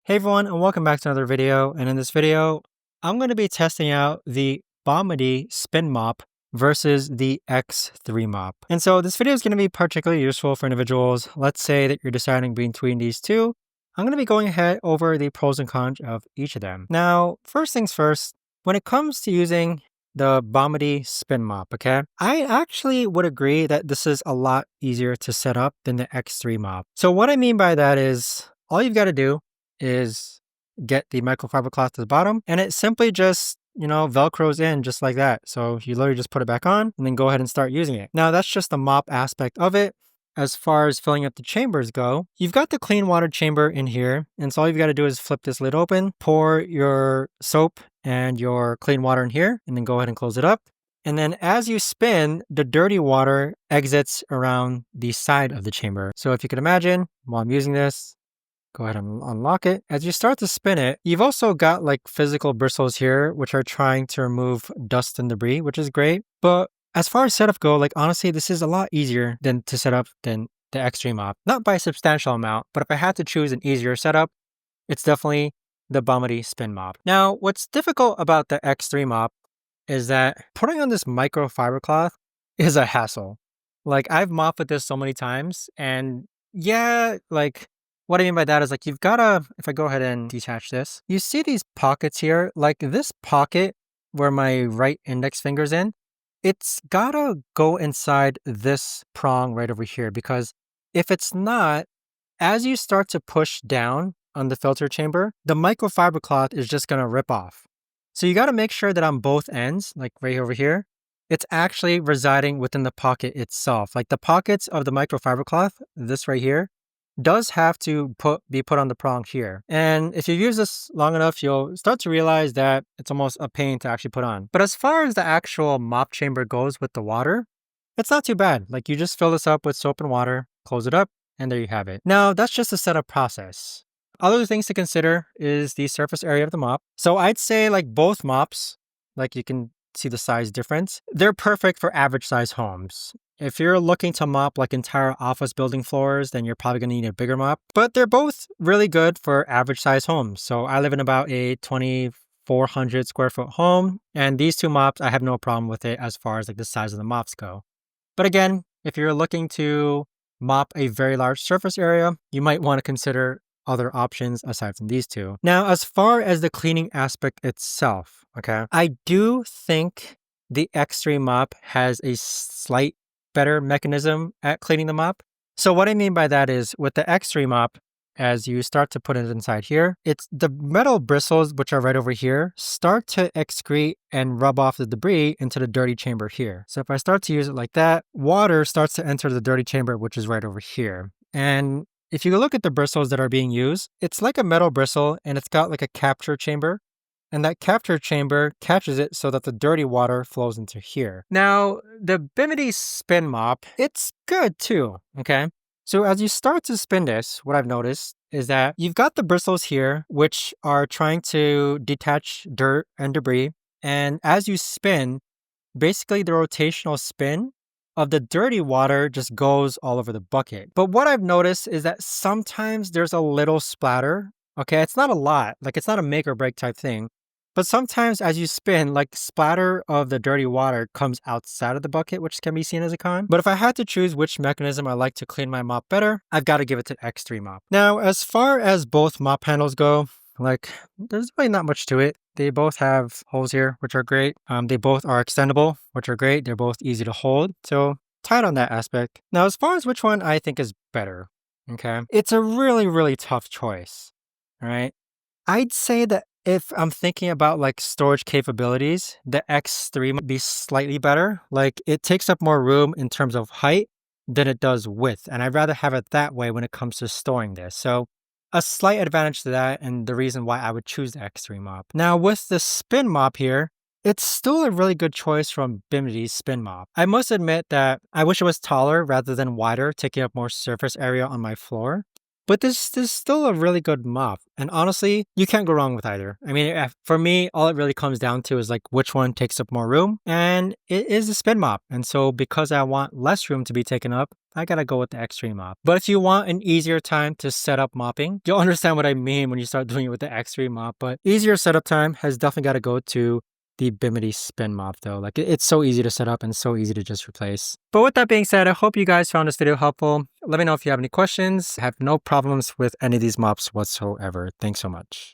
Hey everyone, and welcome back to another video. And in this video, I'm going to be testing out the Bomidi Spin Mop versus the X3 Mop. And so this video is going to be particularly useful for individuals. Let's say that you're deciding between these two. I'm going to be going ahead over the pros and cons of each of them. Now, first things first, when it comes to using the Bomidi Spin Mop, okay? I actually would agree that this is a lot easier to set up than the X3 Mop. So what I mean by that is all you've got to do is get the microfiber cloth to the bottom, and it simply just, velcros in just like that. So you literally just put it back on and then go ahead and start using it. Now that's just the mop aspect of it. As far as filling up the chambers go, you've got the clean water chamber in here. And so all you've got to do is flip this lid open, pour your soap and your clean water in here, and then go ahead and close it up. And then as you spin, the dirty water exits around the side of the chamber. So if you could imagine, while I'm using this, go ahead and unlock it. As you start to spin it, you've also got like physical bristles here, which are trying to remove dust and debris, which is great. But as far as setup go, like honestly, this is a lot easier than to set up than the X3 Mop. Not by a substantial amount, but if I had to choose an easier setup, it's definitely the Bomidi Spin Mop. Now, what's difficult about the X3 Mop is that putting on this microfiber cloth is a hassle. Like I've mopped with this so many times, and yeah, like what I mean by that is like you've gotta, if I go ahead and detach this, you see these pockets here, like this pocket where my right index finger's in, it's gotta go inside this prong right over here, because if it's not, as you start to push down on the filter chamber, the microfiber cloth is just gonna rip off. So you gotta make sure that on both ends, like right over here, it's actually residing within the pocket itself. Like the pockets of the microfiber cloth, this right here, does have to be put on the prong here. And if you use this long enough, you'll start to realize that it's almost a pain to actually put on. But as far as the actual mop chamber goes with the water, it's not too bad. Like you just fill this up with soap and water, close it up, and there you have it. Now that's just the setup process. Other things to consider is the surface area of the mop. So I'd say like both mops, like you can see the size difference, they're perfect for average size homes. If you're looking to mop like entire office building floors, then you're probably going to need a bigger mop. But they're both really good for average size homes. So I live in about a 2,400 square foot home, and these two mops, I have no problem with it as far as like the size of the mops go. But again, if you're looking to mop a very large surface area, you might want to consider other options aside from these two. Now, as far as the cleaning aspect itself, okay, I do think the X3 Mop has a slight better mechanism at cleaning the mop. So what I mean by that is with the X3 Mop, as you start to put it inside here, it's the metal bristles, which are right over here, start to excrete and rub off the debris into the dirty chamber here. So if I start to use it like that, water starts to enter the dirty chamber, which is right over here. And if you look at the bristles that are being used, it's like a metal bristle and it's got like a capture chamber. And that capture chamber catches it so that the dirty water flows into here. Now, the Bomidi Spin Mop, it's good too, okay? So as you start to spin this, what I've noticed is that you've got the bristles here, which are trying to detach dirt and debris. And as you spin, basically the rotational spin of the dirty water just goes all over the bucket. But what I've noticed is that sometimes there's a little splatter. Okay, it's not a lot, like it's not a make or break type thing. But sometimes as you spin, like splatter of the dirty water comes outside of the bucket, which can be seen as a con. But if I had to choose which mechanism I like to clean my mop better, I've got to give it to X3 Mop. Now, as far as both mop handles go, like there's really not much to it. They both have holes here, which are great. They both are extendable, which are great. They're both easy to hold. So tight on that aspect. Now, as far as which one I think is better, okay, it's a really, really tough choice. All right. I'd say that if I'm thinking about like storage capabilities, the X3 might be slightly better. Like it takes up more room in terms of height than it does width. And I'd rather have it that way when it comes to storing this. So a slight advantage to that, and the reason why I would choose the X3 Mop. Now with the Spin Mop here, it's still a really good choice from Bomidi's Spin Mop. I must admit that I wish it was taller rather than wider, taking up more surface area on my floor. but this is still a really good mop. And honestly, you can't go wrong with either. I mean, for me, all it really comes down to is like which one takes up more room, and it is a spin mop. And so because I want less room to be taken up, I gotta go with the X3 Mop. But if you want an easier time to set up mopping, you'll understand what I mean when you start doing it with the X3 Mop. But easier setup time has definitely got to go to the Bimini Spin Mop though. Like it's so easy to set up and so easy to just replace. But with that being said, I hope you guys found this video helpful. Let me know if you have any questions. I have no problems with any of these mops whatsoever. Thanks so much.